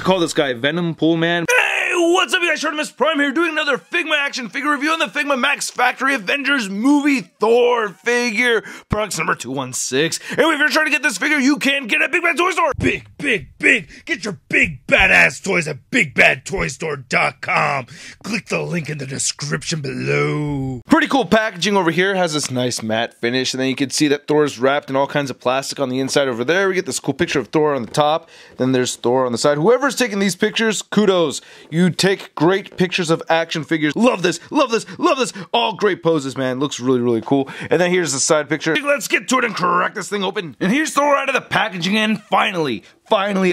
call this guy Venom Pool Man. Hey, what's up you guys, Artemis Prime here doing another Figma action figure review on the Figma Max Factory Avengers movie Thor figure, products number 216. And if you're trying to get this figure, you can get it at Big Bad Toy Store. Big. Get your big badass toys at BigBadToyStore.com. Click the link in the description below. Pretty cool packaging over here. Has this nice matte finish, and then you can see that Thor's wrapped in all kinds of plastic on the inside over there. We get this cool picture of Thor on the top. Then there's Thor on the side. Whoever's taking these pictures, kudos. You take great pictures of action figures. Love this. All great poses, man. Looks really cool. And then here's the side picture. Let's get to it and crack this thing open. And here's Thor out of the packaging, and finally,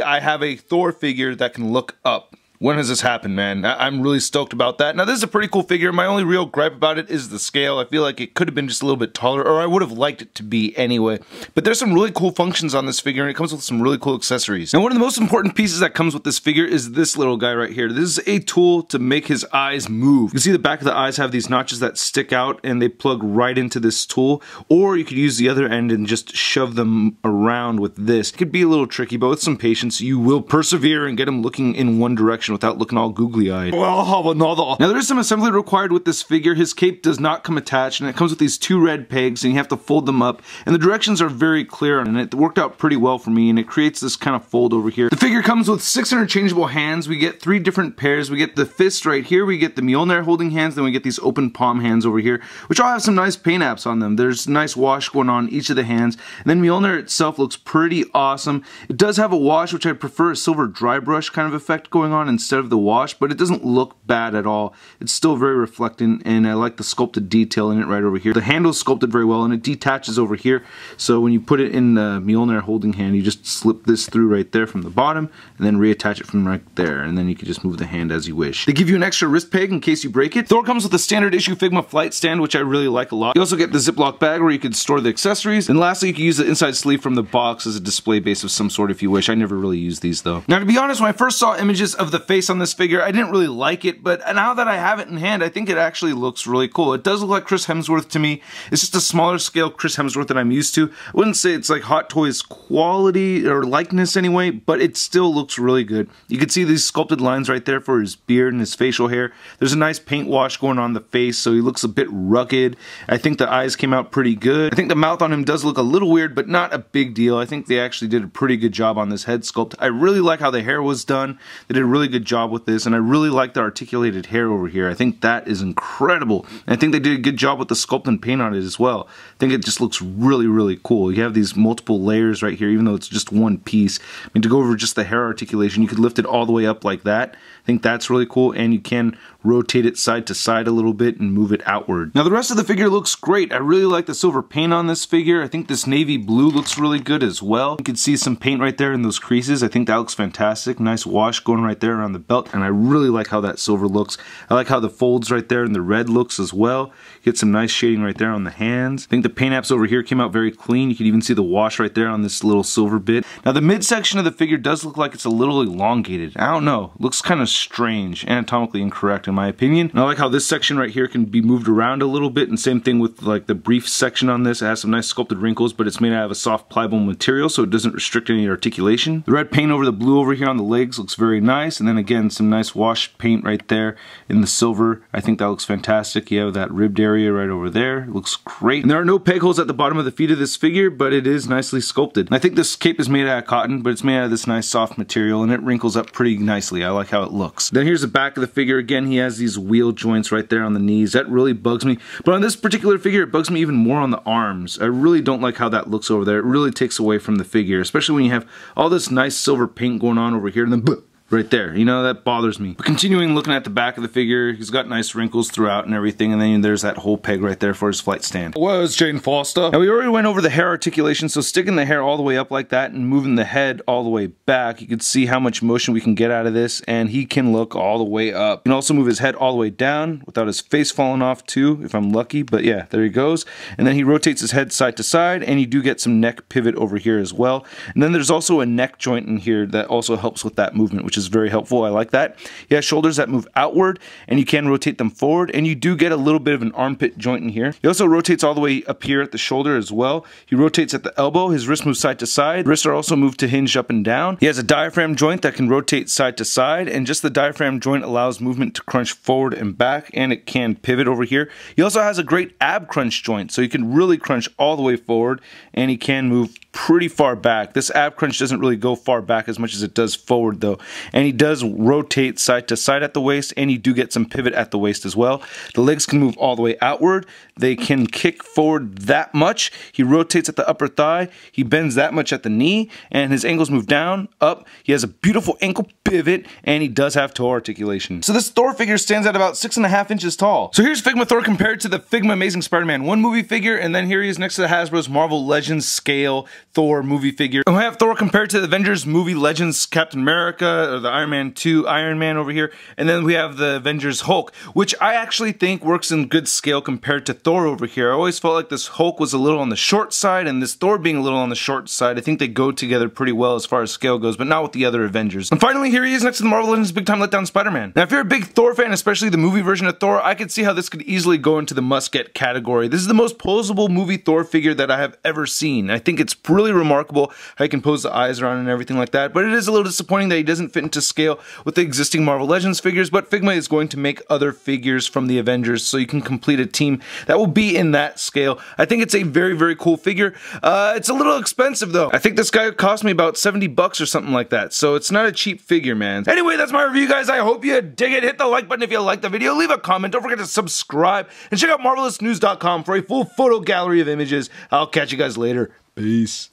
I have a Thor figure that can look up. When has this happened, man? I'm really stoked about that. Now, this is a pretty cool figure. My only real gripe about it is the scale. I feel like it could have been just a little bit taller, or I would have liked it to be anyway. But there's some really cool functions on this figure, and it comes with some really cool accessories. Now, one of the most important pieces that comes with this figure is this little guy right here. This is a tool to make his eyes move. You can see the back of the eyes have these notches that stick out, and they plug right into this tool. Or you could use the other end and just shove them around with this. It could be a little tricky, but with some patience, you will persevere and get him looking in one direction without looking all googly-eyed. Now there is some assembly required with this figure. His cape does not come attached, and it comes with these two red pegs, and you have to fold them up, and the directions are very clear, and it worked out pretty well for me, and it creates this kind of fold over here. The figure comes with 6 interchangeable hands. We get 3 different pairs. We get the fist right here, we get the Mjolnir holding hands, then we get these open palm hands over here, which all have some nice paint apps on them. There's nice wash going on each of the hands, and then Mjolnir itself looks pretty awesome. It does have a wash, which I prefer a silver dry brush kind of effect going on instead of the wash, but it doesn't look bad at all. It's still very reflectant, and I like the sculpted detail in it right over here. The handle's sculpted very well, and it detaches over here, so when you put it in the Mjolnir holding hand, you just slip this through right there from the bottom, and then reattach it from right there, and then you can just move the hand as you wish. They give you an extra wrist peg in case you break it. Thor comes with a standard issue Figma flight stand, which I really like a lot. You also get the Ziploc bag where you can store the accessories, and lastly, you can use the inside sleeve from the box as a display base of some sort if you wish. I never really use these though. Now, to be honest, when I first saw images of the face on this figure, I didn't really like it, but now that I have it in hand, I think it actually looks really cool. It does look like Chris Hemsworth to me. It's just a smaller scale Chris Hemsworth that I'm used to. I wouldn't say it's like Hot Toys quality or likeness anyway, but it still looks really good. You can see these sculpted lines right there for his beard and his facial hair. There's a nice paint wash going on the face, so he looks a bit rugged. I think the eyes came out pretty good. I think the mouth on him does look a little weird, but not a big deal. I think they actually did a pretty good job on this head sculpt. I really like how the hair was done. They did a really good job with this, and I really like the articulated hair over here. I think that is incredible. And I think they did a good job with the sculpt and paint on it as well. I think it just looks really cool. You have these multiple layers right here, even though it's just one piece. I mean, to go over just the hair articulation, you could lift it all the way up like that. I think that's really cool, and you can rotate it side to side a little bit and move it outward. Now the rest of the figure looks great. I really like the silver paint on this figure. I think this navy blue looks really good as well. You can see some paint right there in those creases. I think that looks fantastic. Nice wash going right there around the belt, and I really like how that silver looks. I like how the folds right there and the red looks as well. Get some nice shading right there on the hands. I think the paint apps over here came out very clean. You can even see the wash right there on this little silver bit. Now the midsection of the figure does look like it's a little elongated. I don't know. Looks kind of strange, anatomically incorrect in my opinion. And I like how this section right here can be moved around a little bit, and same thing with like the brief section on this. It has some nice sculpted wrinkles, but it's made out of a soft pliable material, so it doesn't restrict any articulation. The red paint over the blue over here on the legs looks very nice, and then again some nice wash paint right there in the silver. I think that looks fantastic. You have that ribbed area right over there. It looks great. And there are no peg holes at the bottom of the feet of this figure, but it is nicely sculpted. And I think this cape is made out of cotton, but it's made out of this nice soft material, and it wrinkles up pretty nicely. I like how it looks. Then here's the back of the figure. Again, he has these wheel joints right there on the knees. That really bugs me. But on this particular figure, it bugs me even more on the arms. I really don't like how that looks over there. It really takes away from the figure, especially when you have all this nice silver paint going on over here, and then right there, you know, that bothers me. But continuing looking at the back of the figure, he's got nice wrinkles throughout and everything, and then there's that whole peg right there for his flight stand. Where's Jane Foster? Now we already went over the hair articulation, so sticking the hair all the way up like that and moving the head all the way back, you can see how much motion we can get out of this, and he can look all the way up. You can also move his head all the way down without his face falling off too, if I'm lucky, but yeah, there he goes. And then he rotates his head side to side, and you do get some neck pivot over here as well. And then there's also a neck joint in here that also helps with that movement, which is is very helpful. I like that. He has shoulders that move outward, and you can rotate them forward, and you do get a little bit of an armpit joint in here. He also rotates all the way up here at the shoulder as well. He rotates at the elbow. His wrist moves side to side. Wrists are also moved to hinge up and down. He has a diaphragm joint that can rotate side to side, and just the diaphragm joint allows movement to crunch forward and back, and it can pivot over here. He also has a great ab crunch joint, so you can really crunch all the way forward, and he can move pretty far back. This ab crunch doesn't really go far back as much as it does forward though, and he does rotate side to side at the waist, and you do get some pivot at the waist as well. The legs can move all the way outward. They can kick forward that much. He rotates at the upper thigh. He bends that much at the knee, and his ankles move down, up. He has a beautiful ankle pivot, and he does have toe articulation. So this Thor figure stands at about 6.5 inches tall. So here's Figma Thor compared to the Figma Amazing Spider-Man 1 movie figure, and then here he is next to the Hasbro's Marvel Legends scale Thor movie figure. And we have Thor compared to the Avengers movie Legends Captain America, or the Iron Man 2 Iron Man over here, and then we have the Avengers Hulk, which I actually think works in good scale compared to Thor over here. I always felt like this Hulk was a little on the short side, and this Thor being a little on the short side. I think they go together pretty well as far as scale goes, but not with the other Avengers. And finally, here he is next to the Marvel Legends Big Time Letdown Spider-Man. Now, if you're a big Thor fan, especially the movie version of Thor, I could see how this could easily go into the must-get category. This is the most posable movie Thor figure that I have ever seen. I think it's really remarkable how he can pose the eyes around and everything like that, but it is a little disappointing that he doesn't fit into scale with the existing Marvel Legends figures, but Figma is going to make other figures from the Avengers so you can complete a team that will be in that scale. I think it's a very, very cool figure. It's a little expensive though. I think this guy cost me about 70 bucks or something like that, so it's not a cheap figure, man. Anyway, that's my review, guys. I hope you dig it. Hit the like button if you liked the video. Leave a comment. Don't forget to subscribe, and check out marvelousnews.com for a full photo gallery of images. I'll catch you guys later. Peace.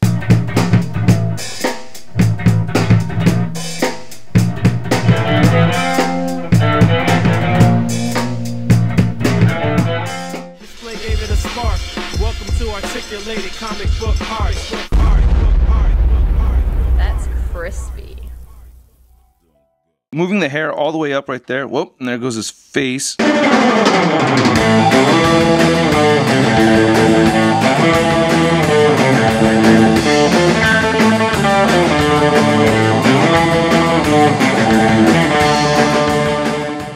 Gave it a spark. Welcome to articulated comic book art. That's crispy. Moving the hair all the way up right there. Whoop, and there goes his face.